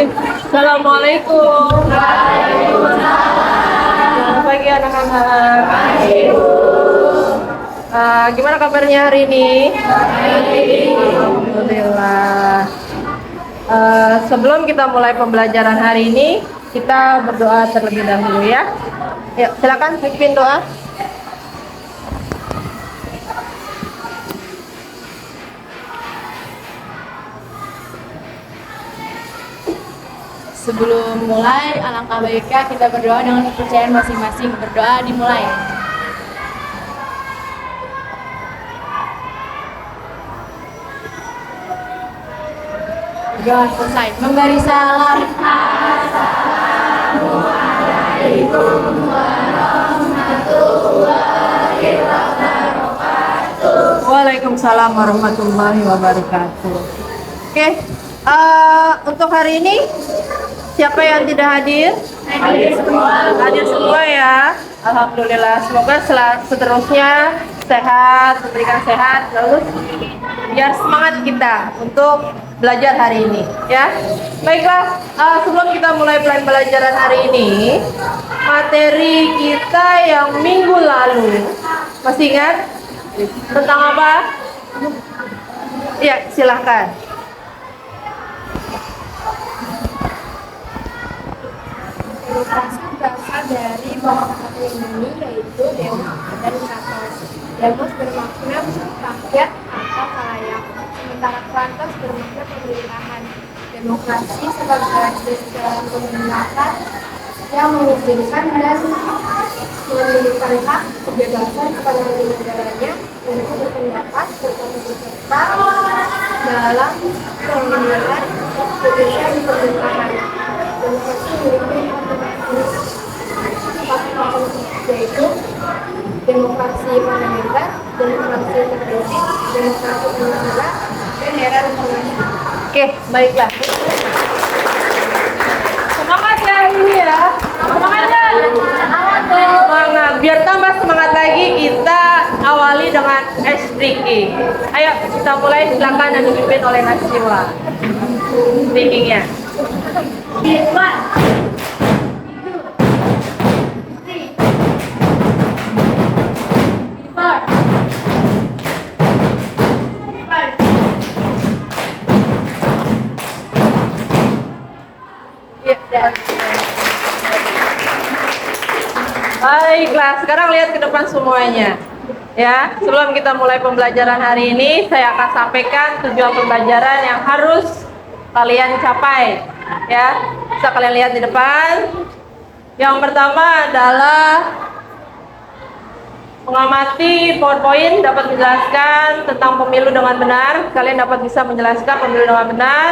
Assalamualaikum. Selamat pagi anak-anak. Gimana kabarnya hari ini? Alhamdulillah. Sebelum kita mulai pembelajaran hari ini, kita berdoa terlebih dahulu ya. Yuk, silakan pimpin doa. Sebelum mulai, alangkah baiknya kita berdoa dengan kepercayaan masing-masing. Berdoa dimulai. Berdoa selesai. Memberi salam. Assalamualaikum warahmatullahi wabarakatuh. Waalaikumsalam warahmatullahi wabarakatuh. Oke, untuk hari ini siapa yang tidak hadir? Hadir semua. Hadir semua ya. Alhamdulillah. Semoga seterusnya sehat, diberikan sehat, lalu biar semangat kita untuk belajar hari ini ya. Baiklah, sebelum kita mulai pembelajaran hari ini, materi kita yang minggu lalu masih ingat tentang apa? Ya, silahkan. Demokrasi berasal dari bahasa kata Yunani yaitu demos dan kratos. Demos bermakna rakyat atau khalayak, sementara kratos bermakna pemerintahan. Demokrasi sebagai sistem pemerintahan yang mengizinkan dan memberikan hak kebebasan kepada negaranya untuk berpendapat serta dalam pengambilan keputusan di pemerintahan. Demokrasi memiliki yaitu demokrasi parlementer, demokrasi tertutup, demokrasi penyelenggara, dan era reformasi. Oke, baiklah. Semangat ya ini ya. Semangat ya. Semangat. Biar tambah semangat lagi, kita awali dengan speaking. Ayo kita mulai, silakan dan dipimpin oleh Najwa. Speakingnya. Baiklah, sekarang lihat ke depan semuanya. Ya, sebelum kita mulai pembelajaran hari ini, saya akan sampaikan tujuan pembelajaran yang harus kalian capai. Ya, bisa kalian lihat di depan. Yang pertama adalah mengamati PowerPoint dapat menjelaskan tentang pemilu dengan benar. Kalian dapat bisa menjelaskan pemilu dengan benar.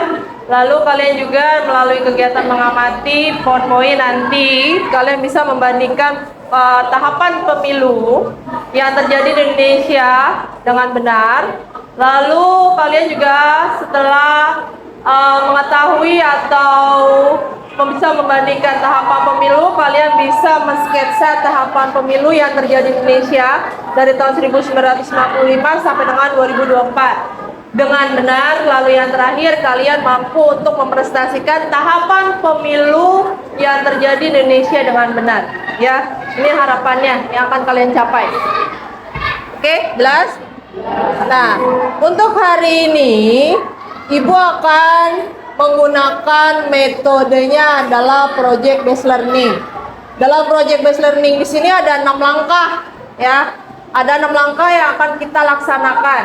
Lalu kalian juga melalui kegiatan mengamati PowerPoint nanti kalian bisa membandingkan tahapan pemilu yang terjadi di Indonesia dengan benar. Lalu kalian juga setelah mengetahui atau bisa membandingkan tahapan pemilu, kalian bisa mensketsa tahapan pemilu yang terjadi di Indonesia dari tahun 1995 sampai dengan 2024 dengan benar. Lalu yang terakhir, kalian mampu untuk mempresentasikan tahapan pemilu yang terjadi di Indonesia dengan benar. Ya, ini harapannya yang akan kalian capai. Oke, jelas? Nah, untuk hari ini Ibu akan menggunakan metodenya adalah project based learning. Dalam project based learning di sini ada 6 langkah ya. Ada 6 langkah yang akan kita laksanakan.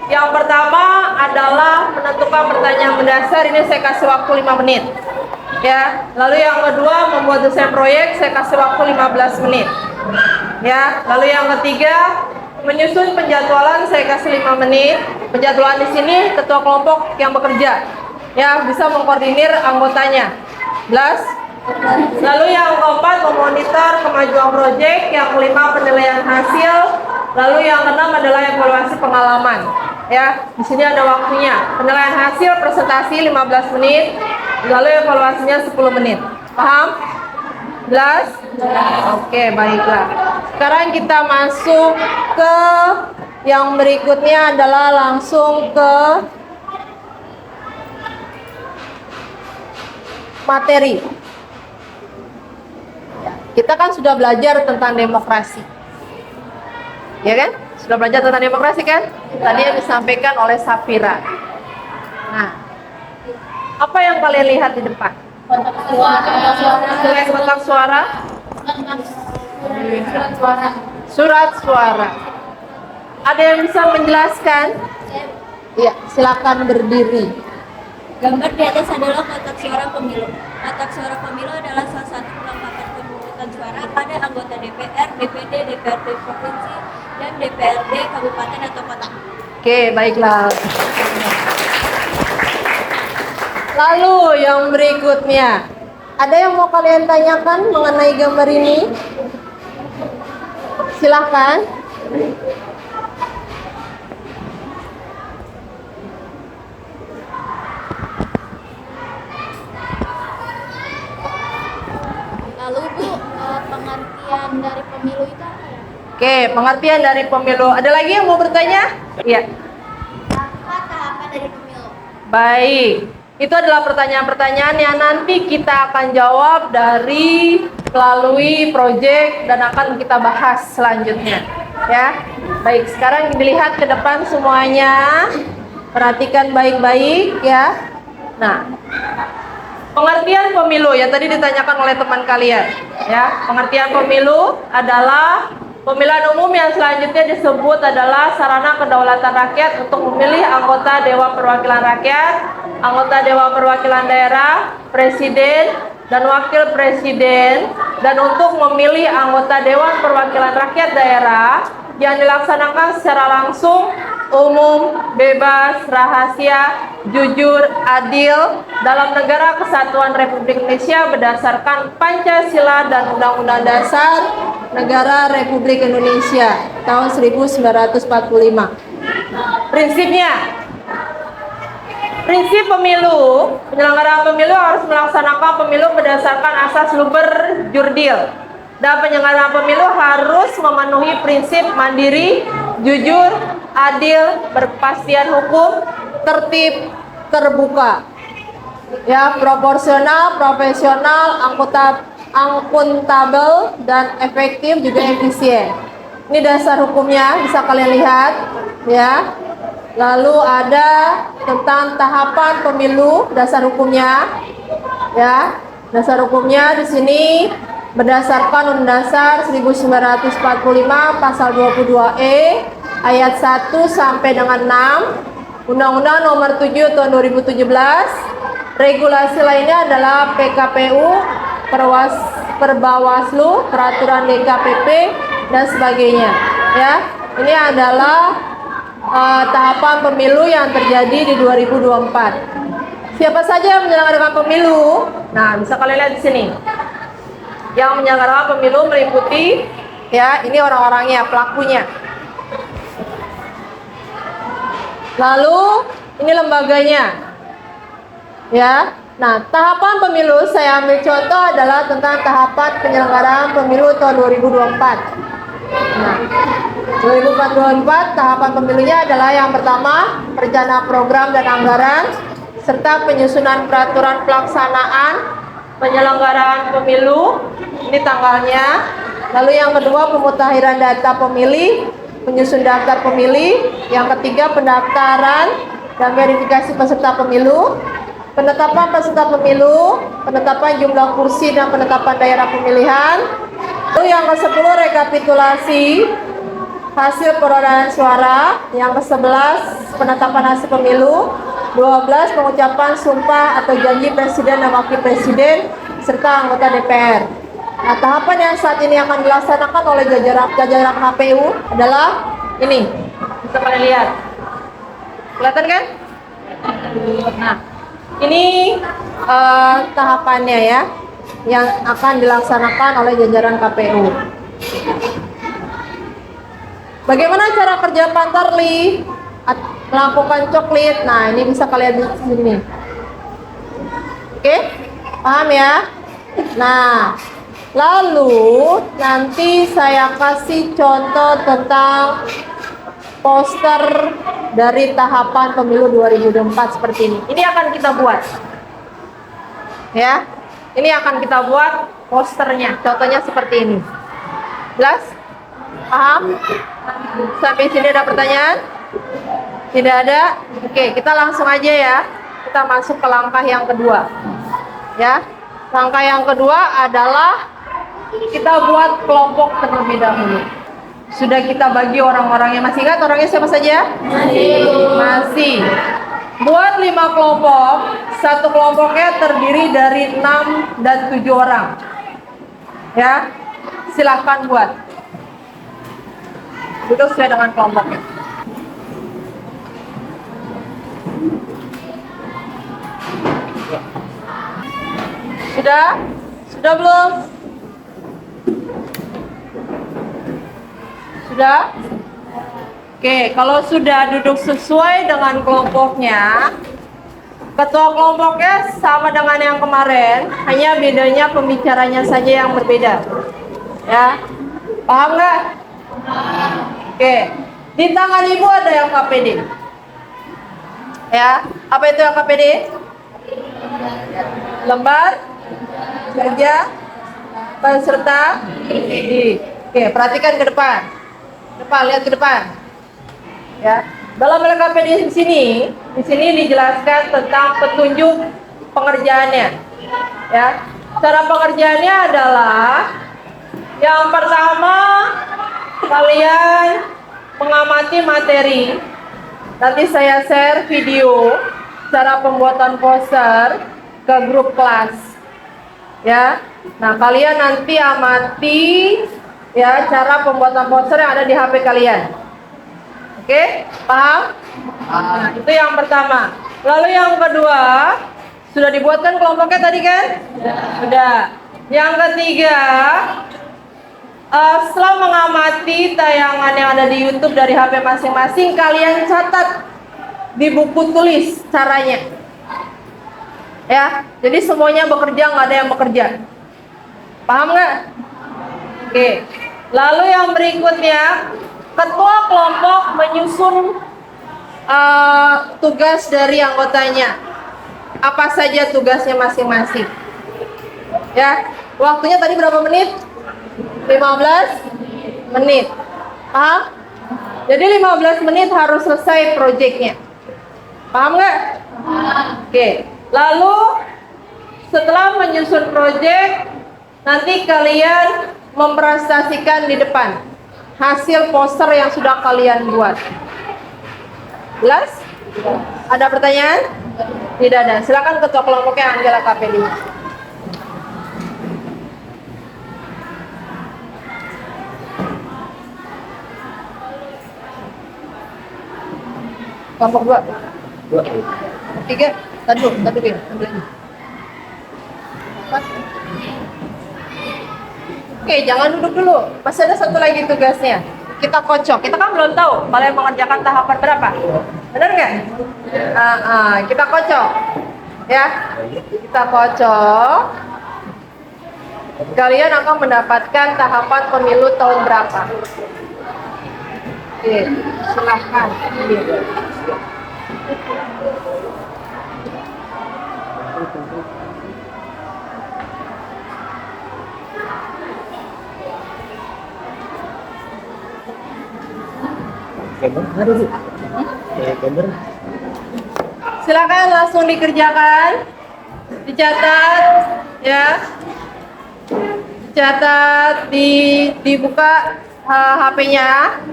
Yang pertama adalah menentukan pertanyaan mendasar, ini saya kasih waktu 5 menit. Ya, lalu yang kedua membuat desain proyek, saya kasih waktu 15 menit. Ya, lalu yang ketiga menyusun penjadwalan, saya kasih 5 menit. Penjadwalan di sini ketua kelompok yang bekerja. Ya, bisa mengkoordinir anggotanya. Jelas? Lalu yang keempat memonitor kemajuan proyek, yang kelima penilaian hasil, lalu yang keenam adalah evaluasi pengalaman. Ya, di sini ada waktunya. Penilaian hasil presentasi 15 menit, lalu evaluasinya 10 menit. Paham? Jelas? Oke, baiklah. Sekarang kita masuk ke yang berikutnya adalah langsung ke materi. Kita kan sudah belajar tentang demokrasi. Ya kan? Sudah belajar tentang demokrasi kan? Tadi yang disampaikan oleh Safira. Nah, apa yang kalian lihat di depan? Selain kotak suara, surat suara. Ada yang bisa menjelaskan? Ya, silakan berdiri. Gambar di atas adalah kotak suara pemilu. Kotak suara pemilu adalah salah satu perlengkapan pemungutan suara pada anggota DPR, DPD, DPRD provinsi, dan DPRD kabupaten atau kota. Oke, baiklah. Lalu yang berikutnya, ada yang mau kalian tanyakan mengenai gambar ini? Silahkan. Lalu Bu, pengertian dari pemilu itu apa ya? Oke, pengertian dari pemilu. Ada lagi yang mau bertanya? Iya. Apa tahapan dari pemilu? Baik. Itu adalah pertanyaan-pertanyaan yang nanti kita akan jawab dari melalui proyek dan akan kita bahas selanjutnya. Ya. Baik, sekarang dilihat ke depan semuanya. Perhatikan baik-baik ya. Nah, pengertian pemilu yang tadi ditanyakan oleh teman kalian, ya. Pengertian pemilu adalah pemilihan umum yang selanjutnya disebut adalah sarana kedaulatan rakyat untuk memilih anggota Dewan Perwakilan Rakyat, anggota Dewan Perwakilan Daerah, presiden dan wakil presiden, dan untuk memilih anggota Dewan Perwakilan Rakyat daerah yang dilaksanakan secara langsung, umum, bebas, rahasia, jujur, adil dalam negara kesatuan Republik Indonesia berdasarkan Pancasila dan Undang-Undang Dasar Negara Republik Indonesia tahun 1945. Prinsip pemilu, penyelenggaraan pemilu harus melaksanakan pemilu berdasarkan asas luber jurdil. Dan penyelenggaraan pemilu harus memenuhi prinsip mandiri, jujur, adil, berkepastian hukum, tertib, terbuka, ya, proporsional, profesional, akuntabel, dan efektif juga efisien. Ini dasar hukumnya, bisa kalian lihat, ya. Lalu ada tentang tahapan pemilu, dasar hukumnya, ya. Dasar hukumnya di sini berdasarkan Undang Dasar 1945 pasal 22E ayat 1 sampai dengan 6, Undang-Undang Nomor 7 tahun 2017. Regulasi lainnya adalah PKPU, Perbawaslu, peraturan DKPP dan sebagainya. Ya, ini adalah tahapan pemilu yang terjadi di 2024. Siapa saja yang menyelenggarakan pemilu? Nah, bisa kalian lihat di sini. Yang menyelenggarakan pemilu meliputi, ya, ini orang-orangnya, pelakunya. Lalu ini lembaganya, ya. Nah, tahapan pemilu saya ambil contoh adalah tentang tahapan penyelenggaraan pemilu tahun 2024. Nah, 2024 tahapan pemilunya adalah yang pertama, perencanaan program dan anggaran serta penyusunan peraturan pelaksanaan penyelenggaraan pemilu, ini tanggalnya. Lalu yang kedua, pemutakhiran data pemilih, penyusun daftar pemilih. Yang ketiga, pendaftaran dan verifikasi peserta pemilu, penetapan peserta pemilu, penetapan jumlah kursi dan penetapan daerah pemilihan. Lalu yang ke-10, rekapitulasi hasil perolehan suara. Yang ke-11, penetapan hasil pemilu. 12, pengucapan sumpah atau janji presiden dan wakil presiden serta anggota DPR. Nah, tahapan yang saat ini akan dilaksanakan oleh jajaran KPU adalah ini. Bisa kalian lihat. Kelihatan kan? Nah, ini tahapannya ya, yang akan dilaksanakan oleh jajaran KPU. Bagaimana cara kerja Pantarli? Melakukan coklit. Nah, ini bisa kalian lihat di sini. Oke, paham ya? Nah, lalu nanti saya kasih contoh tentang poster dari tahapan pemilu 2024 seperti ini. Ini akan kita buat. Ya, ini akan kita buat posternya. Contohnya seperti ini. Jelas? Paham? Sampai sini ada pertanyaan? Tidak ada? Oke, kita langsung aja ya. Kita masuk ke langkah yang kedua. Ya, langkah yang kedua adalah kita buat kelompok terlebih dahulu. Sudah kita bagi orang-orangnya. Masih ingat orangnya siapa saja? Masih. Buat 5 kelompok, satu kelompoknya terdiri dari 6 dan 7 orang. Ya, silahkan buat. Duduk sesuai dengan kelompoknya. Sudah? Sudah belum? Sudah? Oke, kalau sudah duduk sesuai dengan kelompoknya, ketua kelompoknya sama dengan yang kemarin, hanya bedanya pembicaranya saja yang berbeda. Ya, paham nggak? Oke, di tangan ibu ada yang KPD. Ya, apa itu yang KPD? Lembar kerja peserta didik. Oke, perhatikan ke depan. Lihat ke depan. Ya, dalam LKPD di sini dijelaskan tentang petunjuk pengerjaannya. Ya, cara pengerjaannya adalah yang pertama kalian mengamati materi. Nanti saya share video cara pembuatan poster ke grup kelas. Ya, nah kalian nanti amati ya cara pembuatan poster yang ada di HP kalian. Oke, paham? Nah, itu yang pertama. Lalu yang kedua, sudah dibuatkan kelompoknya tadi kan? Sudah. Yang ketiga, setelah mengamati tayangan yang ada di YouTube dari HP masing-masing, kalian catat di buku tulis caranya. Ya, jadi semuanya bekerja, nggak ada yang bekerja. Paham nggak? Oke. Lalu yang berikutnya, ketua kelompok menyusun tugas dari anggotanya. Apa saja tugasnya masing-masing. Ya, waktunya tadi berapa menit? 15 menit. Paham? Jadi 15 menit harus selesai proyeknya. Paham nggak? Oke. Lalu setelah menyusun proyek, nanti kalian mempresentasikan di depan hasil poster yang sudah kalian buat. Jelas? Ada pertanyaan? Tidak ada. Silakan ketua kelompoknya Angela KPD. Kelompok 2. 3. Tadi ambil ini. Oke, jangan duduk dulu. Masih ada satu lagi tugasnya. Kita kocok. Kita kan belum tahu kalian mengerjakan tahapan berapa. Benar nggak? Kita kocok. Ya, kita kocok. Kalian akan mendapatkan tahapan pemilu tahun berapa. Oke, silahkan. Silakan langsung dikerjakan, dicatat, ya, dicatat, dibuka HP-nya.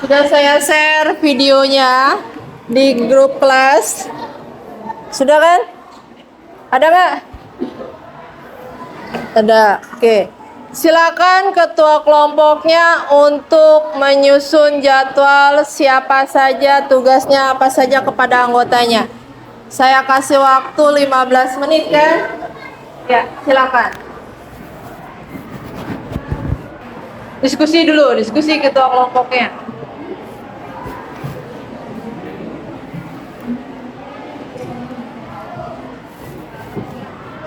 Sudah saya share videonya di grup kelas. Sudah kan? Ada nggak? Ada. Oke. Silakan ketua kelompoknya untuk menyusun jadwal siapa saja, tugasnya apa saja kepada anggotanya. Saya kasih waktu 15 menit kan? Ya, silakan. Diskusi dulu, diskusi ketua kelompoknya.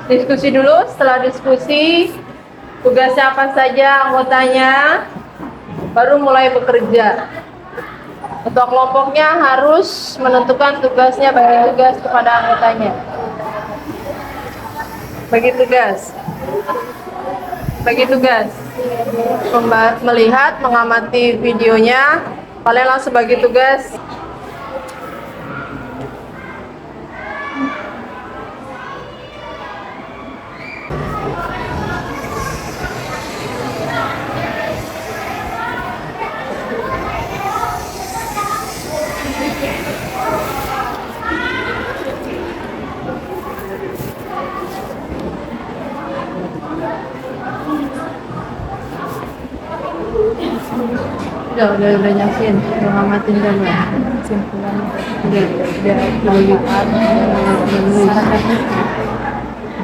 Diskusi dulu, setelah diskusi tugasnya apa saja anggotanya, baru mulai bekerja. Ketua kelompoknya harus menentukan tugasnya, bagi tugas kepada anggotanya. Bagi tugas. Bagi tugas. Melihat, mengamati videonya. Kalian langsung bagi tugas. Udah nyakin, udah ngamatin gambar. Simpulan udah melihat,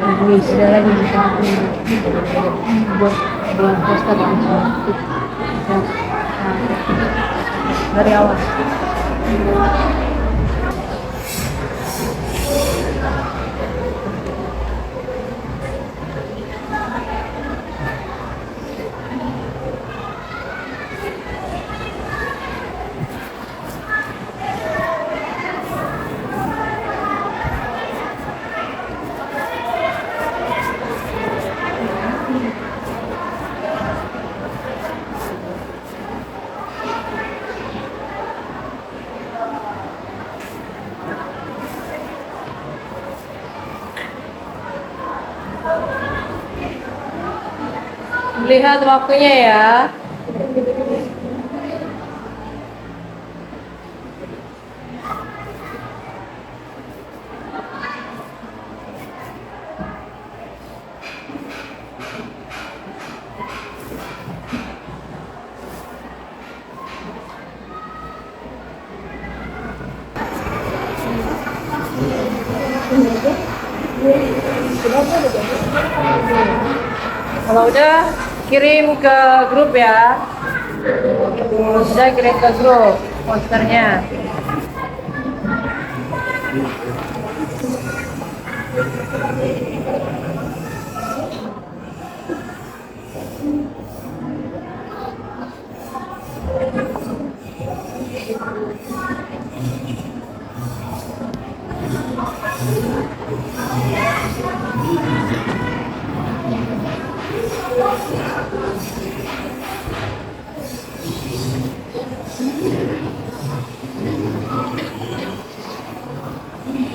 menulis, udah lagi buat poster langsung. Dari awal. Lihat waktunya ya. Kalau udah kirim ke grup ya. Udah kirim ke grup posternya.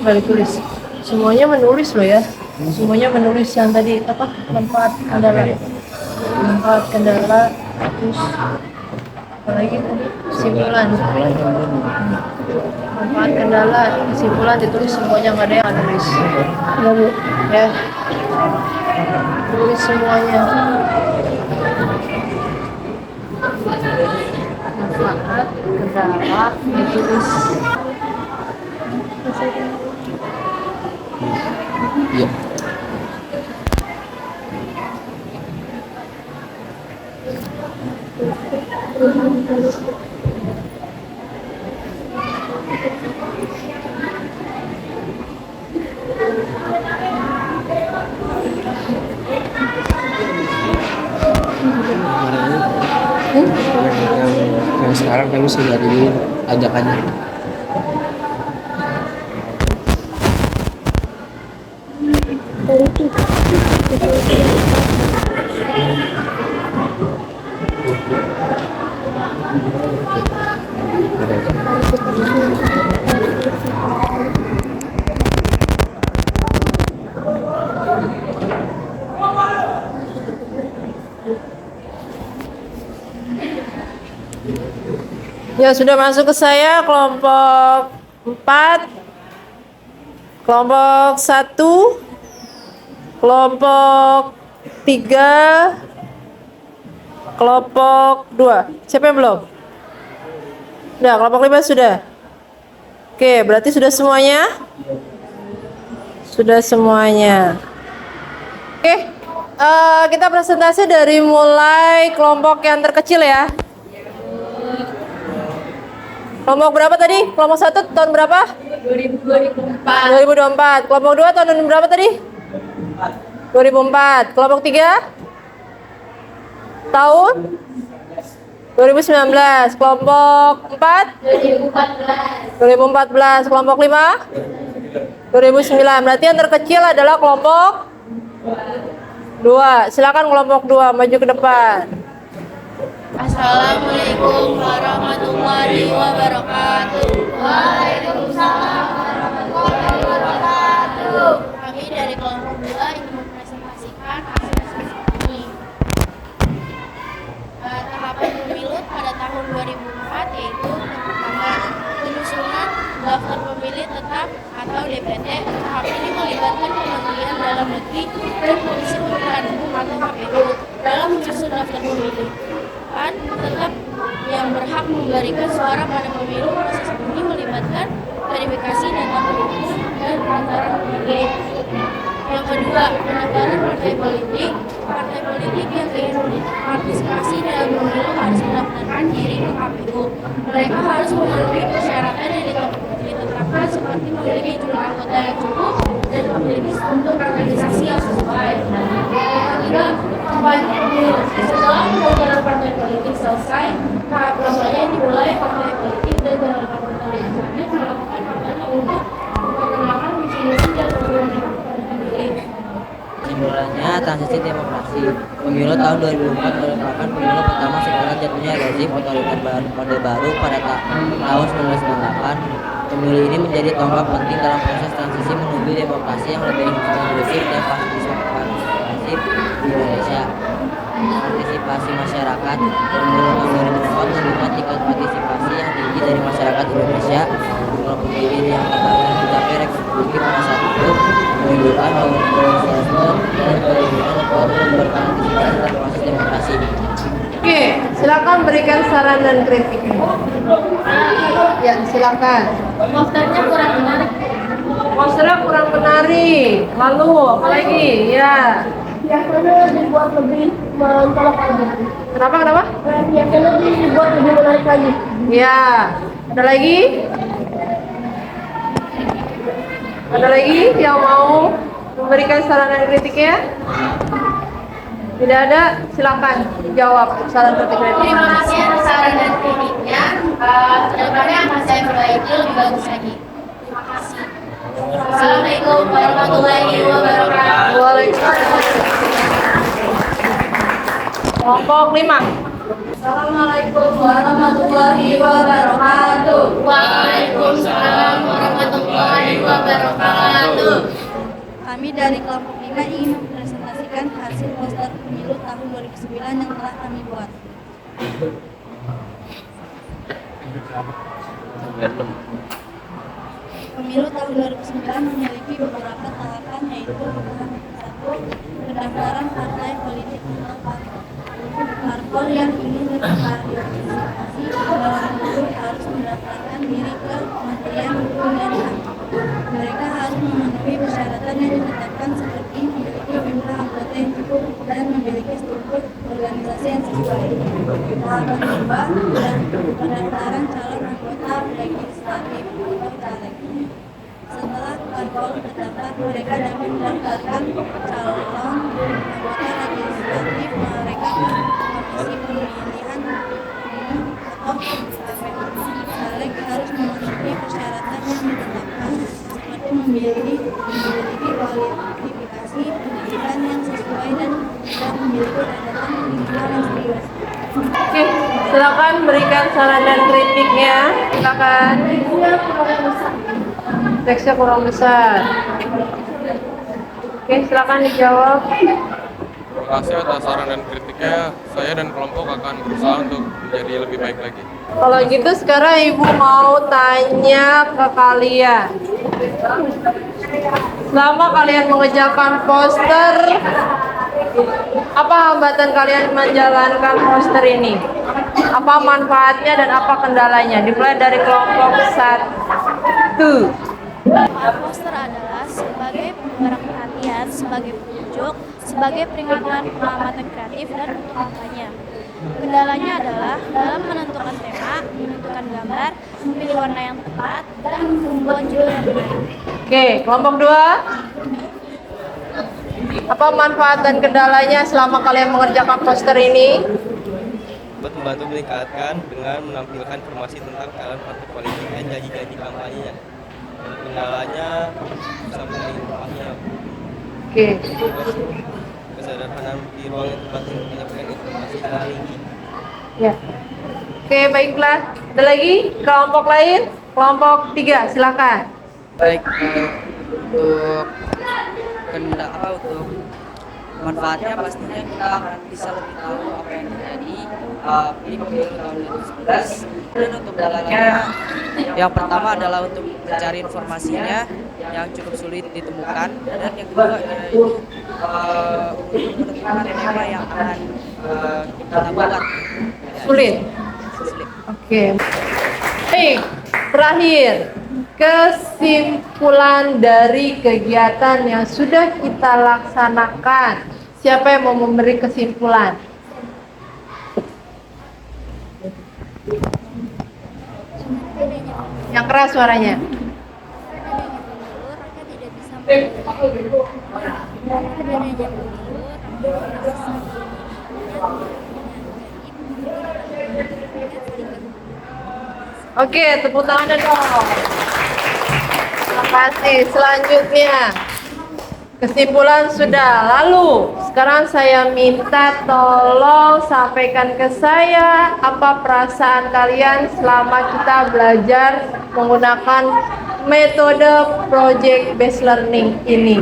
Balik tulis. Semuanya menulis loh ya. Semuanya menulis yang tadi apa? Manfaat kendala. Manfaat kendala terus apalagi tadi kesimpulan. Manfaat kendala, kesimpulan ditulis semuanya, nggak ada yang nulis. Ya Bu. Ya. Tulis semuanya. Manfaat kendala ditulis. Iya. Yang sekarang kami sudah ini ajakannya. Ya, sudah masuk ke saya kelompok 4, kelompok 1, kelompok 3, kelompok 2. Siapa yang belum? Udah, kelompok 5 sudah. Oke, berarti sudah semuanya? Sudah semuanya. Oke, kita presentasi dari mulai kelompok yang terkecil ya. Kelompok berapa tadi? Kelompok 1 tahun berapa? 2024. Kelompok 2 tahun berapa tadi? 2004. Kelompok 3? Tahun? 2019. Kelompok 4? 2014. Kelompok 5? 2009. Berarti yang terkecil adalah kelompok Dua, silakan kelompok 2 maju ke depan. Assalamualaikum warahmatullahi wabarakatuh. Waalaikumsalam warahmatullahi wabarakatuh. Kami dari kelompok 2 ingin mempresentasikan hasil kami. Tahapan pemilu pada tahun 2004 yaitu yang pertama, penyusunan daftar pemilih tetap atau DPT. Tahap ini melibatkan Kementerian Dalam Negeri dan Komisi Pemilihan Umum atau KPU dalam menyusun daftar pemilih tetap yang berhak memberikan suara pada pemilu. Proses ini melibatkan verifikasi data penduduk dan pendaftaran pemilih. Yang kedua, pendaftaran partai politik. Partai politik yang ingin partisipasi dalam pemilu harus mendaftarkan diri ke KPU. Mereka harus memenuhi persyaratan yang ditetapkan seperti memiliki jumlah anggota yang cukup dan memiliki struktur organisasi yang sesuai. Yang ketiga, kampanye pemilu. Setelah pendaftaran partai politik selesai, tahap kampanye dimulai. Partai politik dan jalan partai politik melakukan kampanye untuk memperkenalkan visi misi dan program pemilih. Kesimpulannya, transisi demokrasi. Pemilu tahun 2004 merupakan pemilu pertama setelah jatuhnya rezim otoriter Orde Baru pada tahun 1998. Pemilu ini menjadi tonggak penting dalam proses transisi menuju demokrasi yang lebih inklusif dan partisipatif di Indonesia. Partisipasi masyarakat. Pemilu tahun 2004 menunjukkan tingkat partisipasi yang tinggi dari masyarakat Indonesia. Jumlah pemilih yang dibandingkan mencapai rekor pada saat itu menunjukkan bahwa antusiasme dan keinginan untuk berpartisipasi dalam proses demokrasi. Oke, silakan berikan saran dan kritik. Ya, silakan. Posternya kurang menarik. Posternya kurang menarik. Lalu apa lagi? Ya. Biasanya dibuat lebih mencolok lagi. Kenapa? Biasanya dibuat lebih menarik lagi. Ya. Ada lagi? Ada lagi yang mau memberikan saran dan kritiknya? Tidak ada, silakan jawab saran dan kritik. Terima kasih atas saran dan kritiknya. Kedepannya akan saya perbaiki lebih bagus lagi. Terima kasih. Assalamualaikum warahmatullahi wabarakatuh. Waalaikumsalam. Kelompok 5. Assalamualaikum warahmatullahi wabarakatuh. Waalaikumsalam warahmatullahi wabarakatuh. Kami dari kelompok 5 ingin mempresentasikan hasil poster pemilu tahun 2009 yang telah kami buat. Pemilu tahun 2009 memiliki beberapa tahapan, yaitu tahap 1, pendaftaran partai politik atau parpol yang ingin berpartisipasi dalam pemilu harus mendaftarkan diri ke Kementerian Hukum dan HAM. Mereka harus memenuhi persyaratan yang ditetapkan seperti memiliki jumlah anggota yang cukup dan memiliki struktur organisasi yang sesuai. Tahapan kedua, pendaftaran calon anggota legislatif atau caleg. Setelah parpol terdaftar, mereka dapat mendaftarkan calon anggota legislatif mereka ke Komisi Pemilihan Umum atau KPU. Caleg harus memenuhi persyaratan yang ditetapkan seperti memiliki kualifikasi pendidikan yang sesuai dan memiliki catatan pendidikan yang serius. Oke, silakan berikan saran dan kritiknya. Silakan. Teksnya kurang besar. Oke, silakan dijawab. Terima kasih atas saran dan kritiknya. Saya dan kelompok akan berusaha untuk menjadi lebih baik lagi. Kalau gitu sekarang Ibu mau tanya ke kalian. Selama kalian mengerjakan poster, apa hambatan kalian menjalankan poster ini? Apa manfaatnya dan apa kendalanya? Dimulai dari kelompok 1. Poster adalah sebagai penggerak perhatian, sebagai penunjuk, sebagai peringatan pengamatan kreatif dan untuk kampanye. Kendalanya adalah dalam menentukan tema, menentukan gambar, memilih warna yang tepat, dan membuat judul yang menarik. Oke, kelompok 2. Apa manfaat dan kendalanya selama kalian mengerjakan poster ini? Membantu meningkatkan dengan menampilkan informasi tentang calon partai politik dan janji-janji kampanyenya. Kendalanya bisa mencari informasinya. Oke. Kesederhanaan di ruang tempat untuk menyampaikan informasi adalah tinggi. Ya. Oke, baiklah. Ada lagi kelompok lain? Kelompok 3, silakan. Baik, untuk untuk manfaatnya pastinya kita akan bisa lebih tahu apa yang terjadi di pemilu tahun 2019. Dan untuk dalilnya, yang pertama adalah untuk mencari informasinya yang cukup sulit ditemukan, dan yang kedua yaitu untuk menentukan tema yang akan kita buat. Sulit. Oke. Baik, terakhir kesimpulan dari kegiatan yang sudah kita laksanakan. Siapa yang mau memberi kesimpulan? Yang keras suaranya. Oke, tepuk tangan dong. Terima kasih. Selanjutnya, kesimpulan sudah. Lalu, sekarang saya minta tolong sampaikan ke saya apa perasaan kalian selama kita belajar menggunakan metode project based learning ini.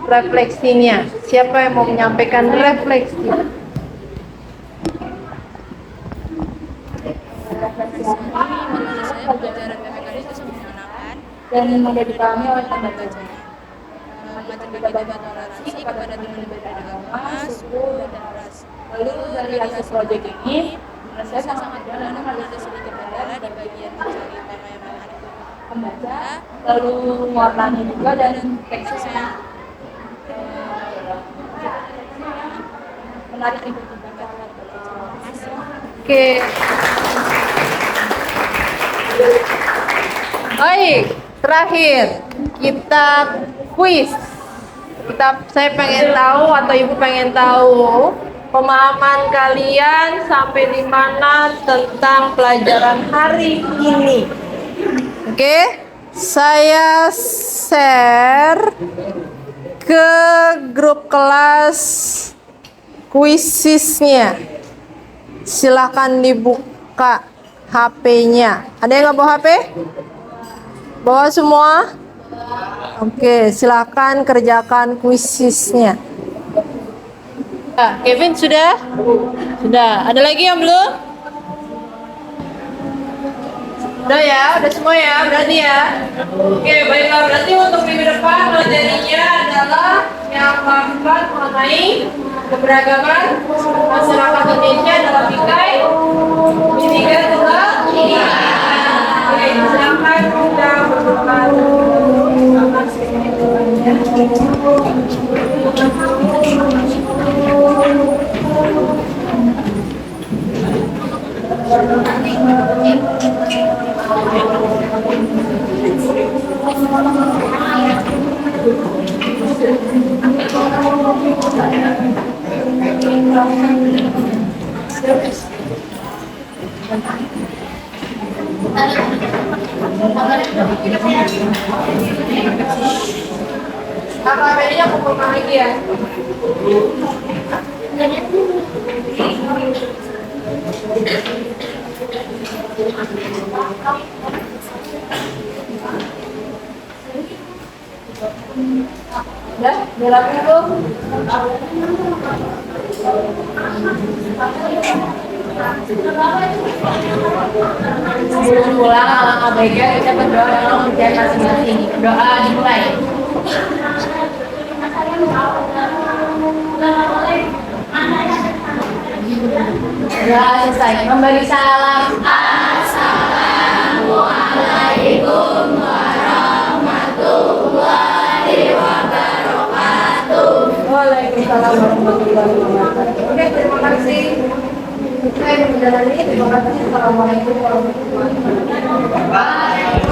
Refleksinya. Siapa yang mau menyampaikan refleksi? Menurut saya pelajaran PPKN itu sangat menyenangkan Dan mudah dipahami oleh dan bacanya. Mengajarkan kita toleransi kepada teman berbeda agama, suku, dan ras. Lalu dari hasil proyek ini, Menurut saya sangat berguna karena ada sedikit kendala di bagian mencari tema yang menarik untuk membaca, lalu warnanya juga dan teksnya menarik untuk dibaca. Oke. Baik, terakhir kita kuis. Saya pengen tahu atau ibu pengen tahu pemahaman kalian sampai di mana tentang pelajaran hari ini. Oke, saya share ke grup kelas kuisisnya. Silakan dibuka HP-nya. Ada yang nggak bawa HP? Bawa semua? Oke, silakan kerjakan kuisisnya. Kevin sudah? Sudah. Ada lagi yang belum? Udah ya, udah semua ya, berarti ya. Oke, baiklah, berarti untuk minggu depan materinya adalah yang keempat mengenai keberagaman masyarakat Indonesia dalam bingkai Bhinneka Tunggal Ika. Oke, silakan kita berdoa. Kakak bedanya kumpul lagi ya. Udah, dirapin belum? Sebelum pulang, alangkah baiknya kita berdoa dalam kerjaan masing-masing. Doa dimulai. Doa selesai. Memberi salam. Assalamualaikum warahmatullahi wabarakatuh. Waalaikumsalam warahmatullahi wabarakatuh. Oke, terima kasih. Saya menjalani. Terima kasih. Assalamualaikum warahmatullahi wabarakatuh.